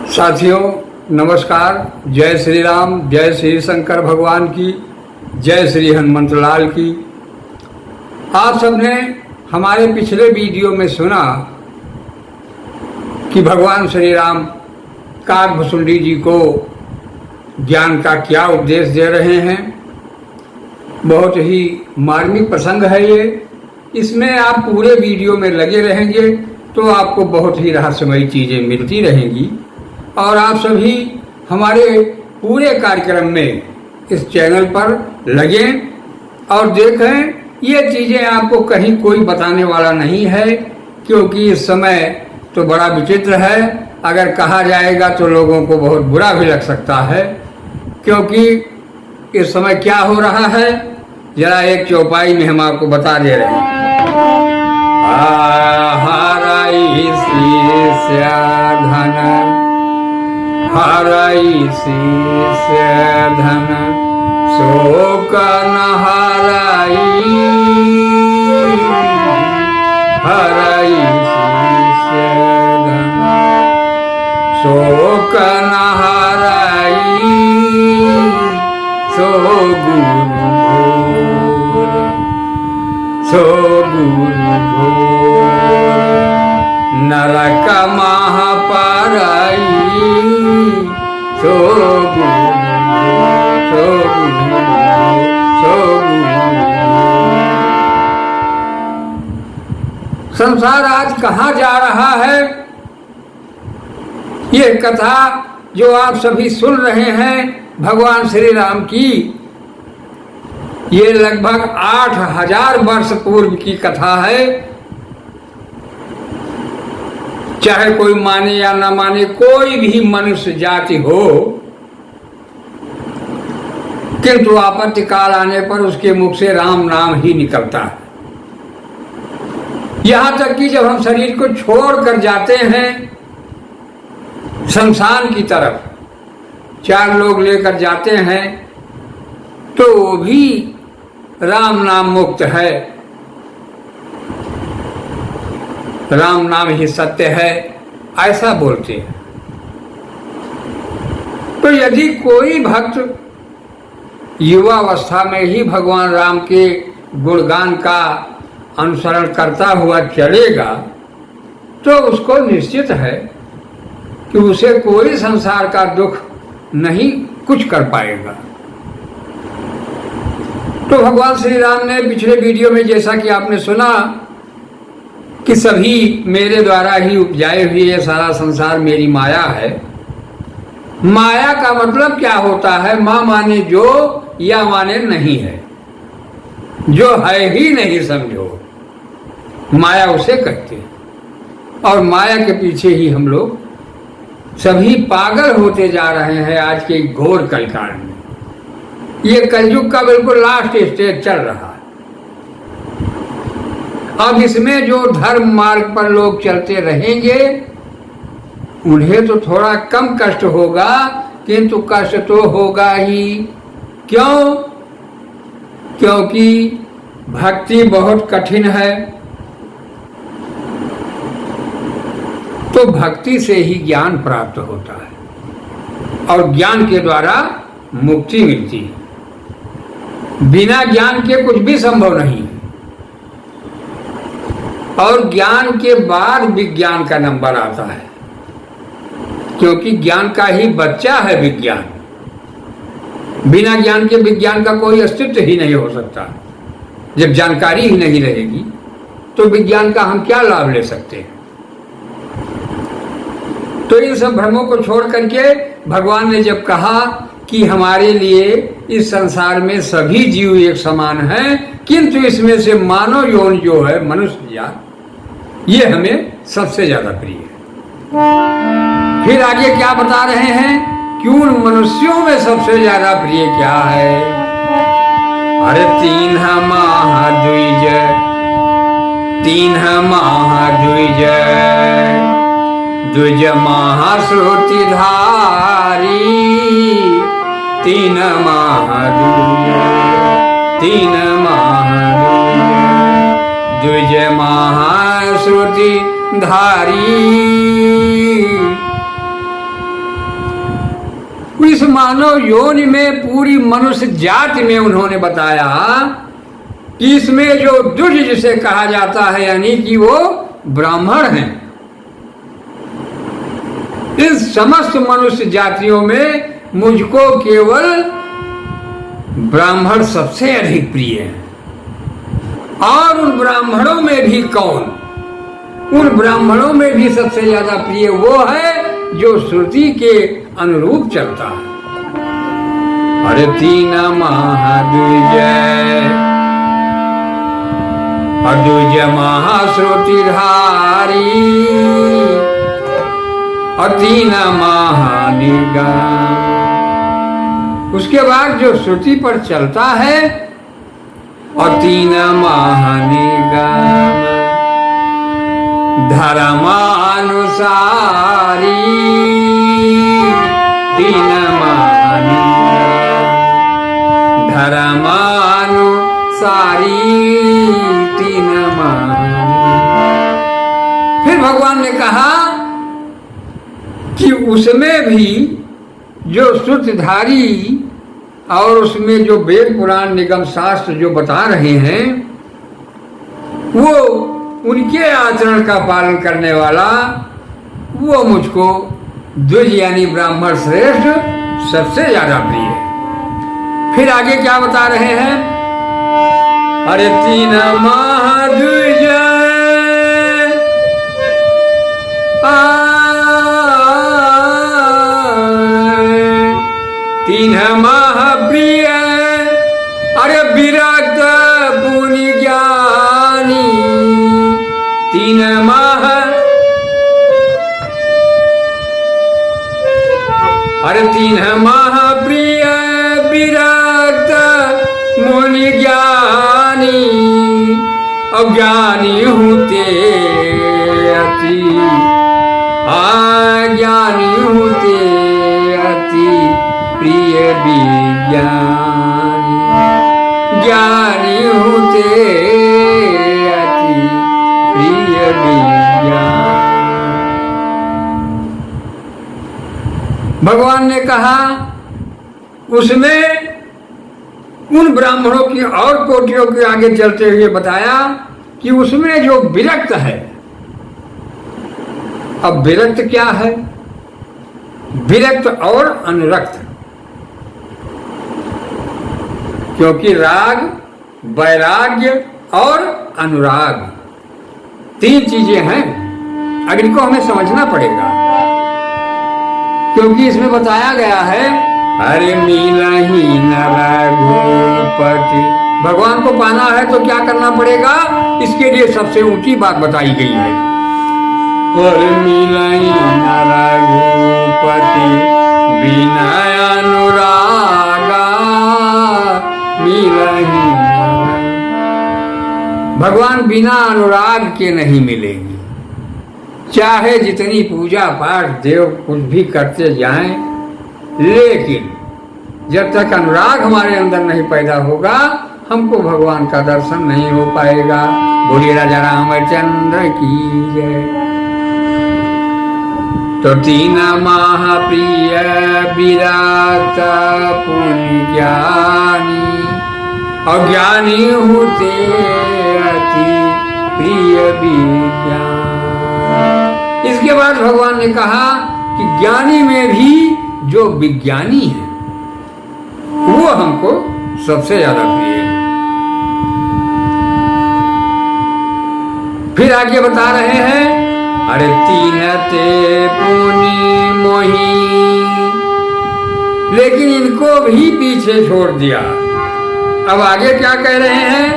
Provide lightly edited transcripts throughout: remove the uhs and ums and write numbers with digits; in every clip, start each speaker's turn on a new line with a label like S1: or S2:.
S1: साथियों नमस्कार। जय श्री राम, जय श्री शंकर भगवान की, जय श्री हनुमंत लाल की। आप सबने हमारे पिछले वीडियो में सुना कि भगवान श्री राम काकभुसुंडी जी को ज्ञान का क्या उपदेश दे रहे हैं। बहुत ही मार्मिक प्रसंग है ये। इसमें आप पूरे वीडियो में लगे रहेंगे तो आपको बहुत ही रहस्यमयी चीज़ें मिलती रहेंगी और आप सभी हमारे पूरे कार्यक्रम में इस चैनल पर लगें और देखें। ये चीज़ें आपको कहीं कोई बताने वाला नहीं है, क्योंकि इस समय तो बड़ा विचित्र है। अगर कहा जाएगा तो लोगों को बहुत बुरा भी लग सकता है, क्योंकि इस समय क्या हो रहा है जरा एक चौपाई में हम आपको बता दे रहे हैं। हराई शीर्ष धन, हराई शीर्ष धन, शोक न हराई, हराई शीर्ष धन, शोक न हराई, सो गुरु भोर, सो गुरु भोर, नरक महापराई, सो गुरु भोर, सो गुरु भोर, सो गुरु भोर। संसार आज कहाँ जा रहा है, ये कथा जो आप सभी सुन रहे हैं भगवान श्री राम की, ये लगभग 8000 वर्ष पूर्व की कथा है। चाहे कोई माने या न माने, कोई भी मनुष्य जाति हो, किंतु आपत्ति काल आने पर उसके मुख से राम नाम ही निकलता है। यहां तक कि जब हम शरीर को छोड़कर जाते हैं शमशान की तरफ, 4 लोग लेकर जाते हैं, तो वो भी राम नाम मुक्त है, राम नाम ही सत्य है, ऐसा बोलते हैं। तो यदि कोई भक्त युवावस्था में ही भगवान राम के गुणगान का अनुसरण करता हुआ चलेगा तो उसको निश्चित है कि उसे कोई संसार का दुख नहीं कुछ कर पाएगा। तो भगवान श्री राम ने पिछले वीडियो में, जैसा कि आपने सुना, कि सभी मेरे द्वारा ही उपजाए हुए ये सारा संसार मेरी माया है। माया का मतलब क्या होता है? माँ माने जो या माने नहीं है, जो है ही नहीं समझो, माया उसे कहते हैं। और माया के पीछे ही हम लोग सभी पागल होते जा रहे हैं आज के घोर कलकाल में। ये कलयुग का बिल्कुल लास्ट स्टेज चल रहा है। अब इसमें जो धर्म मार्ग पर लोग चलते रहेंगे उन्हें तो थोड़ा कम कष्ट होगा, किंतु कष्ट तो होगा ही। क्यों? क्योंकि भक्ति बहुत कठिन है। तो भक्ति से ही ज्ञान प्राप्त होता है और ज्ञान के द्वारा मुक्ति मिलती है। बिना ज्ञान के कुछ भी संभव नहीं है। और ज्ञान के बाद विज्ञान का नंबर आता है, क्योंकि ज्ञान का ही बच्चा है विज्ञान। बिना ज्ञान के विज्ञान का कोई अस्तित्व ही नहीं हो सकता। जब जानकारी ही नहीं रहेगी तो विज्ञान का हम क्या लाभ ले सकते हैं? तो इन सब भ्रमों को छोड़ करके भगवान ने जब कहा कि हमारे लिए इस संसार में सभी जीव एक समान हैं, किंतु इसमें से मानव यौन जो है, मनुष्य जात, ये हमें सबसे ज्यादा प्रिय है। फिर आगे क्या बता रहे हैं कि उन मनुष्यों में सबसे ज्यादा प्रिय क्या है? अरे 3 माह द्विज, 3 माह द्विज, द्विज महाश्रुति धारी, 3 माह द्विज, 3 माह द्विज, द्विज महाश्रुति धारी। मानव योनि में पूरी मनुष्य जाति में उन्होंने बताया कि इसमें जो दुज जिसे कहा जाता है यानी कि वो ब्राह्मण हैं। इस समस्त मनुष्य जातियों में मुझको केवल ब्राह्मण सबसे अधिक प्रिय है। और उन ब्राह्मणों में भी कौन? उन ब्राह्मणों में भी सबसे ज्यादा प्रिय वो है जो श्रुति के अनुरूप चलता है। अरे तीन महाद्विज अद्विज महाश्रुतिधारी और तीन महानिगम। उसके बाद जो श्रुति पर चलता है और तीन महानिगम धर्मानुसारी तीन महानिगम धर्मानुसारी तीन महानिगम। फिर भगवान ने कहा कि उसमें भी जो श्रुतिधारी और उसमें जो वेद पुराण निगम शास्त्र जो बता रहे हैं वो उनके आचरण का पालन करने वाला वो मुझको द्विज यानी ब्राह्मण श्रेष्ठ सबसे ज्यादा प्रिय है। फिर आगे क्या बता रहे हैं? अरे तीन महाद्विज तीन महाप्रिय अरे विरक्त पुनि ज्ञानी तीन अरे तीन महाप्रिय विरक्त मुनि ज्ञानी अज्ञानी होते अति अज्ञानी होते अति प्रिय विज्ञानी ज्ञानी होते अति प्रिय विज्ञानी। भगवान ने कहा उसमें उन ब्राह्मणों की और कोटियों के आगे चलते हुए बताया कि उसमें जो विरक्त है। अब विरक्त क्या है? विरक्त और अनुरक्त, क्योंकि राग वैराग्य और अनुराग तीन चीजें हैं। अब इनको हमें समझना पड़ेगा क्योंकि इसमें बताया गया है अरे मिला ही न रघुपति। भगवान को पाना है तो क्या करना पड़ेगा? इसके लिए सबसे ऊंची बात बताई गई है। अरे मिला ही न रघुपति बिना अनुरागा मिला ही। भगवान बिना अनुराग के नहीं मिलेंगे। चाहे जितनी पूजा पाठ देव कुछ भी करते जाएं, लेकिन जब तक अनुराग हमारे अंदर नहीं पैदा होगा हमको भगवान का दर्शन नहीं हो पाएगा। बोलिए राजा रामचंद्र की जय। तो तीन महाप्रिय विराट पुण्य ज्ञानी अज्ञानी होते अति प्रिय विज्ञान। इसके बाद भगवान ने कहा कि ज्ञानी में भी जो विज्ञानी है वो हमको सबसे ज्यादा प्रिय है। फिर आगे बता रहे हैं अरे तीन ते पुनि मोही, लेकिन इनको भी पीछे छोड़ दिया। अब आगे क्या कह रहे हैं?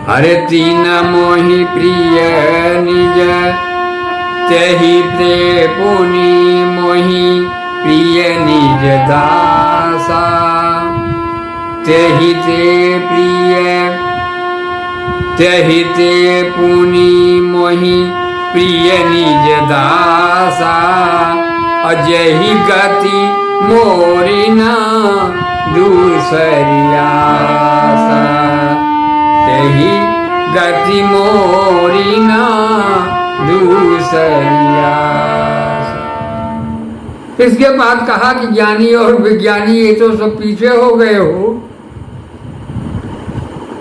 S1: अरे तीन मोहि प्रिय निज तेहि प्रे पुनि मोहि प्रिय निज दासा तेहि ते प्रिय तेहि ते पुनि मोहि प्रिय निज दासा अजहि गति मोरी न दूसरियासा तेहि गति मोरी न दूसरियासा। इसके बाद कहा कि ज्ञानी और विज्ञानी ये तो सब पीछे हो गए हो,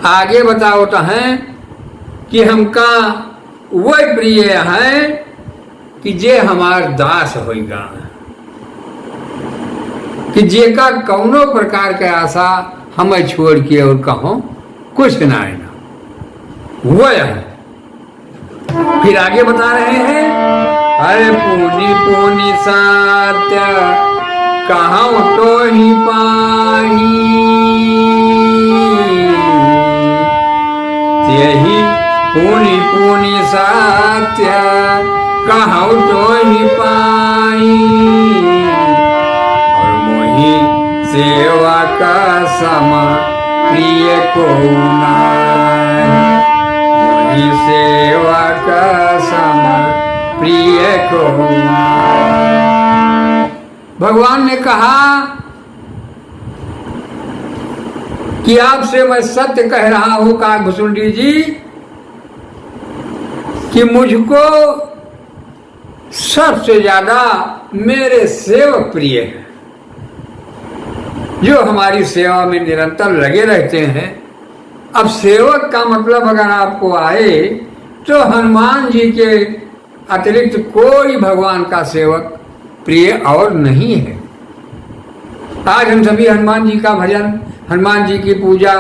S1: आगे बताओ तो हैं कि हमका वह प्रिय है कि जे हमार दास होगा, कि जेका कौनो प्रकार के आशा हमें छोड़ के और कहो कुछ ना है ना, वह है। फिर आगे बता रहे हैं, अरे पूनी पूनी सत्य कहाँ तो ही पाही, यही पूनी पूनी सत्य कहाँ तो ही पाई, और मोही सेवा का सम प्रिय को नाय, मोही सेवा का सम प्रिय को नाय। भगवान ने कहा कि आपसे मैं सत्य कह रहा हूं काकभुसुंडी जी कि मुझको सबसे ज्यादा मेरे सेवक प्रिय हैं, जो हमारी सेवा में निरंतर लगे रहते हैं। अब सेवक का मतलब अगर आपको आए तो हनुमान जी के अतिरिक्त कोई भगवान का सेवक प्रिय और नहीं है। आज हम सभी हनुमान जी का भजन, हनुमान जी की पूजा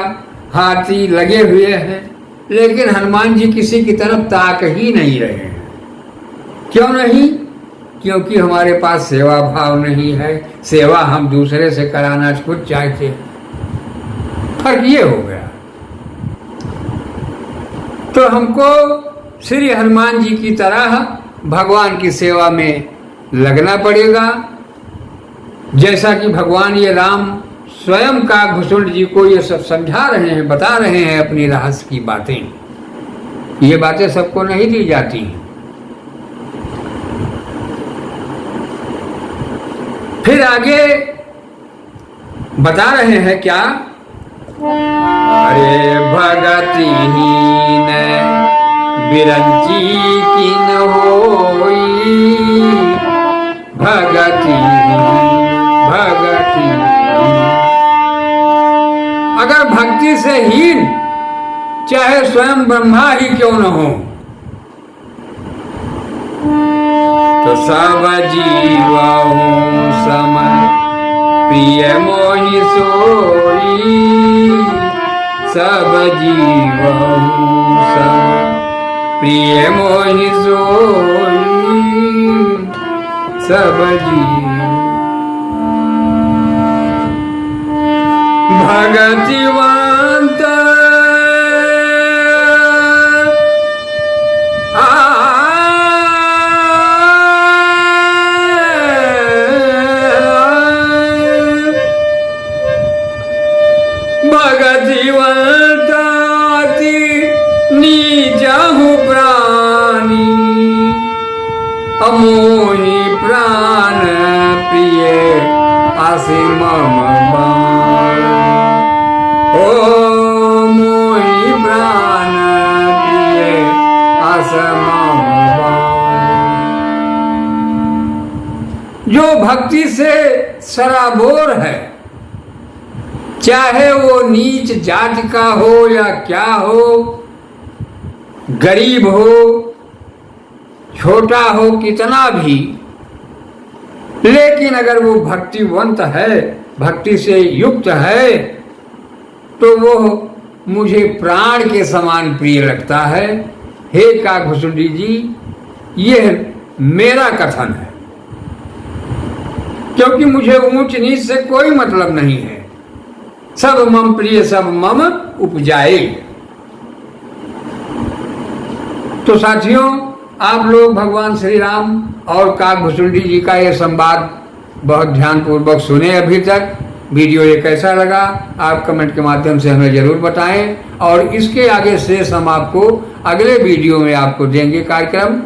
S1: हाथी लगे हुए हैं, लेकिन हनुमान जी किसी की तरफ ताक ही नहीं रहे हैं। क्यों नहीं? क्योंकि हमारे पास सेवा भाव नहीं है, सेवा हम दूसरे से कराना खुद चाहते हैं। फर्क ये हो गया। तो हमको श्री हनुमान जी की तरह भगवान की सेवा में लगना पड़ेगा, जैसा कि भगवान ये राम स्वयं काकभुसुंड जी को ये सब समझा रहे हैं, बता रहे हैं अपनी रहस्य की बातें। ये बातें सबको नहीं दी जाती हैं। फिर आगे बता रहे हैं क्या, अरे भगतिहीन बिरंची की न होई, भगति अगर भक्ति से हीन चाहे स्वयं ब्रह्मा ही क्यों न हो, तो सब जीव सम प्रिय मोहि सोई, सब जीव सम प्रिय मोहि सोई, सब जीव भगतिवंत भगतिवंताति नीचहु प्राणी, अमोहि प्राण प्रिय आसि मम बाण, ओ मोहि प्राण प्रिय आस मम बाण। जो भक्ति से सराबोर है, चाहे वो नीच जाति का हो या क्या हो, गरीब हो छोटा हो कितना भी, लेकिन अगर वो भक्तिवंत है, भक्ति से युक्त है, तो वो मुझे प्राण के समान प्रिय लगता है। हे काकभुसुंडी जी, यह मेरा कथन है, क्योंकि मुझे ऊंच नीच से कोई मतलब नहीं है। सब मम प्रिय सब मम उपजाए। तो साथियों, आप लोग भगवान श्री राम और काकभुसुंडी जी का ये संवाद बहुत ध्यानपूर्वक सुने। अभी तक वीडियो ये कैसा लगा आप कमेंट के माध्यम से हमें जरूर बताएं, और इसके आगे शेष हम आपको अगले वीडियो में आपको देंगे कार्यक्रम,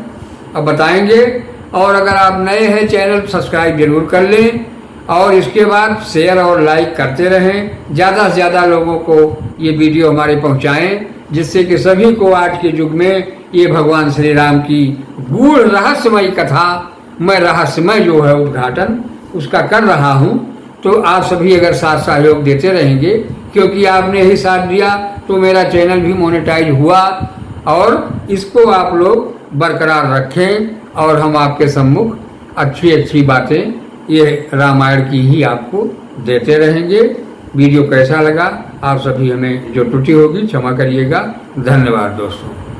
S1: अब बताएंगे। और अगर आप नए हैं चैनल सब्सक्राइब जरूर कर लें, और इसके बाद शेयर और लाइक करते रहें। ज़्यादा से ज़्यादा लोगों को ये वीडियो हमारे पहुंचाएं, जिससे कि सभी को आज के युग में ये भगवान श्री राम की गूढ़ रहस्यमयी कथा में रहस्यमय जो है उद्घाटन उसका कर रहा हूँ, तो आप सभी अगर साथ सहयोग देते रहेंगे, क्योंकि आपने ही साथ दिया तो मेरा चैनल भी मोनेटाइज हुआ, और इसको आप लोग बरकरार रखें और हम आपके सम्मुख अच्छी अच्छी बातें ये रामायण की ही आपको देते रहेंगे। वीडियो कैसा लगा आप सभी हमें जो त्रुटि होगी क्षमा करिएगा। धन्यवाद दोस्तों।